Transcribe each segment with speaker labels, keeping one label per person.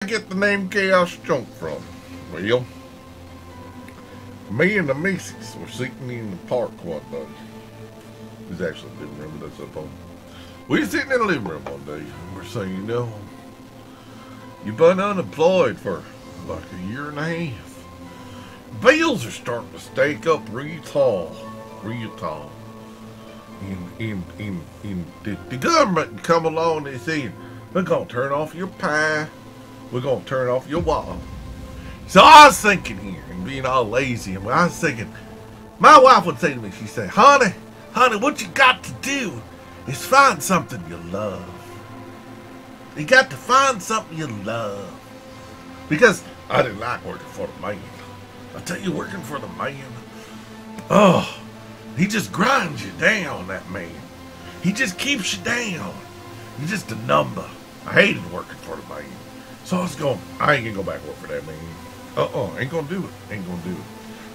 Speaker 1: Get the name Chaoschunk from? Well, me and the missus were sitting in the park one day. It was actually the living room, but that's up on. We were sitting in the living room one day, and we're saying, you know, you've been unemployed for like a year and a half. Bills are starting to stack up real tall. And the government come along and say, we're going to turn off your pie. We're going to turn off your water. So I was thinking here, and being all lazy, and I was thinking, my wife would say to me, she'd say, honey, what you got to do is find something you love. You got to find something you love. Because I didn't like working for the man. I tell you, working for the man, oh, he just grinds you down, that man. He just keeps you down. He's just a number. I hated working for the man. So I was going, I ain't gonna go back work for that man. Ain't gonna do it.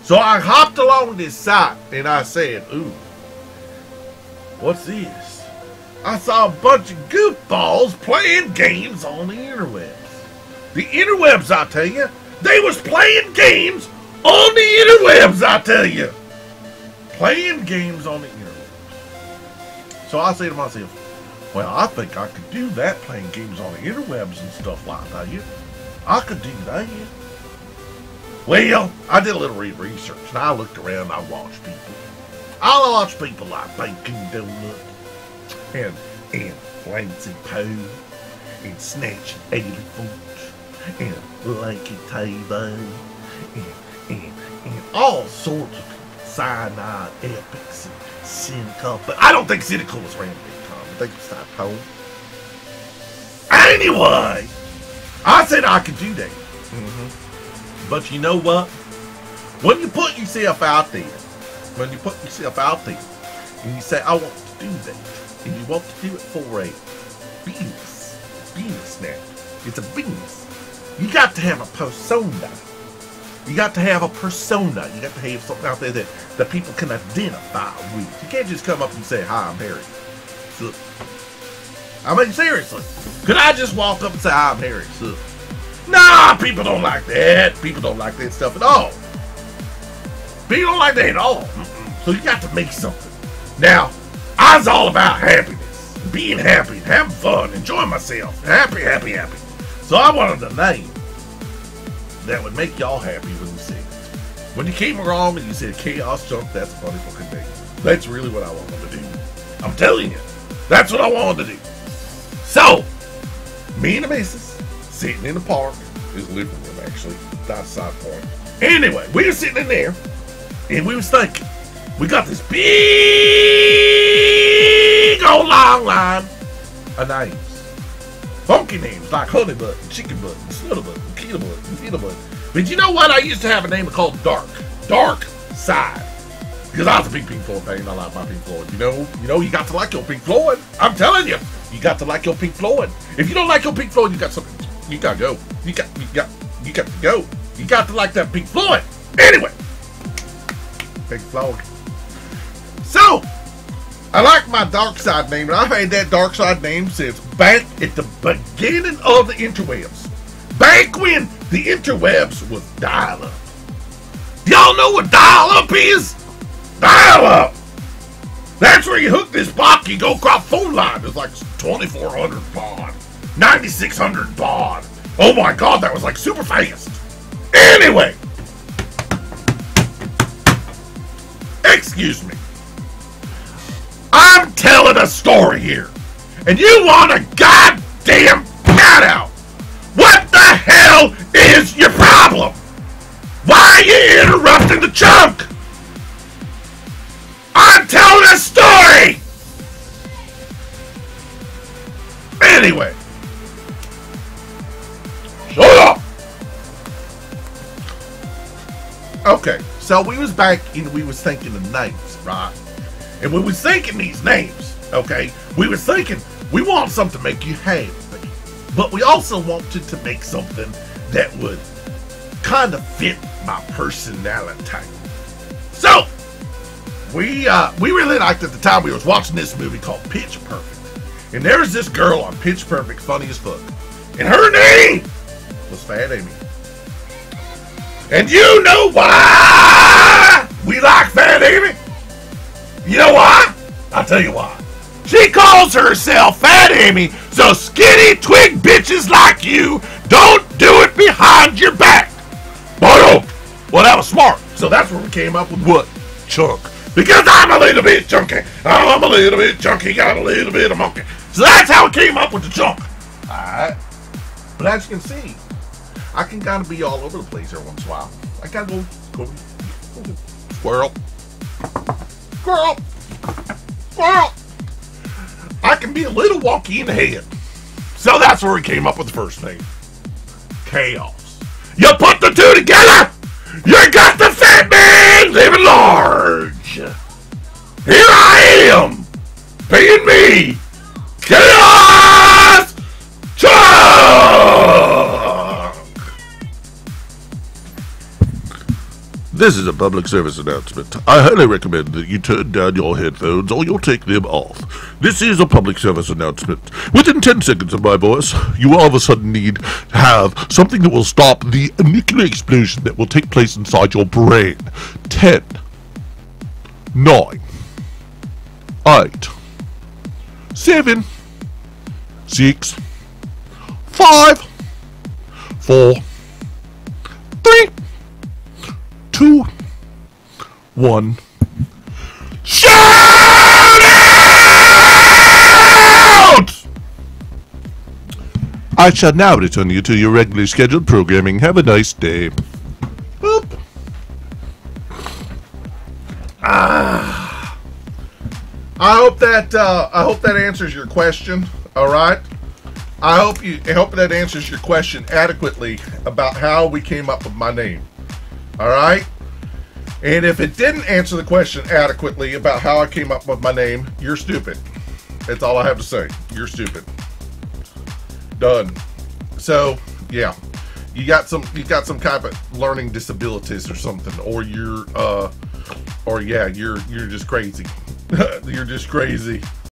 Speaker 1: So I hopped along this site and I said, ooh, what's this? I saw a bunch of goofballs playing games on the interwebs. The interwebs, I tell you, they was playing games on the interwebs, I tell you. Playing games on the interwebs. So I say to myself, well, I think I could do that, playing games on the interwebs and stuff like that. I could do that. Well, I did a little research, and I looked around, I watched people. I watched people like Bacon Donut, and Fancy Poo, and Snatching Elephant, and Lanky TV, and all sorts of cyanide epics and cynical. But I don't think cynical was around big time. I think it's that home. Anyway, I said I could do that. But you know what? When you put yourself out there, and you say, I want to do that, and you want to do it for a business now. It's a business. You got to have a persona. You got to have a persona. You got to have something out there that people can identify with. You can't just come up and say, hi, I'm Harry. So, I mean, seriously. Could I just walk up and say, hi, I'm Harry? So, nah, people don't like that. People don't like that stuff at all. People don't like that at all. So you got to make something. Now, I was all about happiness. Being happy, having fun, enjoying myself. Happy. So I wanted a name that would make y'all happy when you see it. When you came along and you said Chaoschunk, that's a funny fucking name. That's really what I wanted to do. I'm telling you, that's what I wanted to do. So, me and the missus sitting in the park, his living room actually, that's a side point. Anyway, we were sitting in there, and we was thinking, we got this big old long line of names. Funky names like Honey Butt, and Chicken Butt, and Snutter Butt, and Keto Butt, and Peanut Butt. But you know what? I used to have a name called Dark Side. Because I was a big Pink Floyd fan. I like my Pink Floyd. You know, you got to like your Pink Floyd. I'm telling you, you got to like your Pink Floyd. If you don't like your Pink Floyd, you got something. You gotta go. You got to go. You got to like that Pink Floyd. Anyway, Pink Floyd. So, I like my Dark Side name, and I've had that Dark Side name since back at the beginning of the interwebs. Back when the interwebs was dial-up. Y'all know what dial-up is? Dial-up! That's where you hook this box, you go across phone line. It's like 2400 baud, 9600 baud. Oh my god, that was like super fast. Anyway. Excuse me. I'm telling a story here, and you want a goddamn cat out. What the hell is your problem? Why are you interrupting the chunk? I'm telling a story! Anyway. Shut up! Okay, so we was back and we was thinking of names, right? And we was thinking these names, okay? We was thinking, we want something to make you happy. But we also wanted to make something that would kind of fit my personality. So, we really liked at the time, we was watching this movie called Pitch Perfect. And there's this girl on Pitch Perfect, funny as fuck. And her name Fat Amy. And you know why we like Fat Amy? You know why? I'll tell you why. She calls herself Fat Amy, so skinny twig bitches like you don't do it behind your back. Well, that was smart. So that's where we came up with what? Chunk. Because I'm a little bit chunky. I'm a little bit chunky, got a little bit of monkey. So that's how we came up with the chunk. Alright. But as you can see, I can kind of be all over the place every once in a while. I gotta go squirrel. Squirrel. Squirrel. I can be a little wonky in the head. So that's where we came up with the first name. Chaos. You put the two together, you got the fat man living large. Here I am, being me, Chaoschunk. This is a public service announcement. I highly recommend that you turn down your headphones or you'll take them off. This is a public service announcement. Within 10 seconds of my voice, you all of a sudden need to have something that will stop the nuclear explosion that will take place inside your brain. 10, 9, 8, 7, 6, 5, 4, 3, 2, 1. Shout out! I shall now return you to your regularly scheduled programming. Have a nice day. Boop. I hope that answers your question. All right. I hope that answers your question adequately about how we came up with my name. All right. And if it didn't answer the question adequately about how I came up with my name, you're stupid. That's all I have to say. You're stupid. Done. So yeah, you got some kind of learning disabilities or something, or you're just crazy. You're just crazy.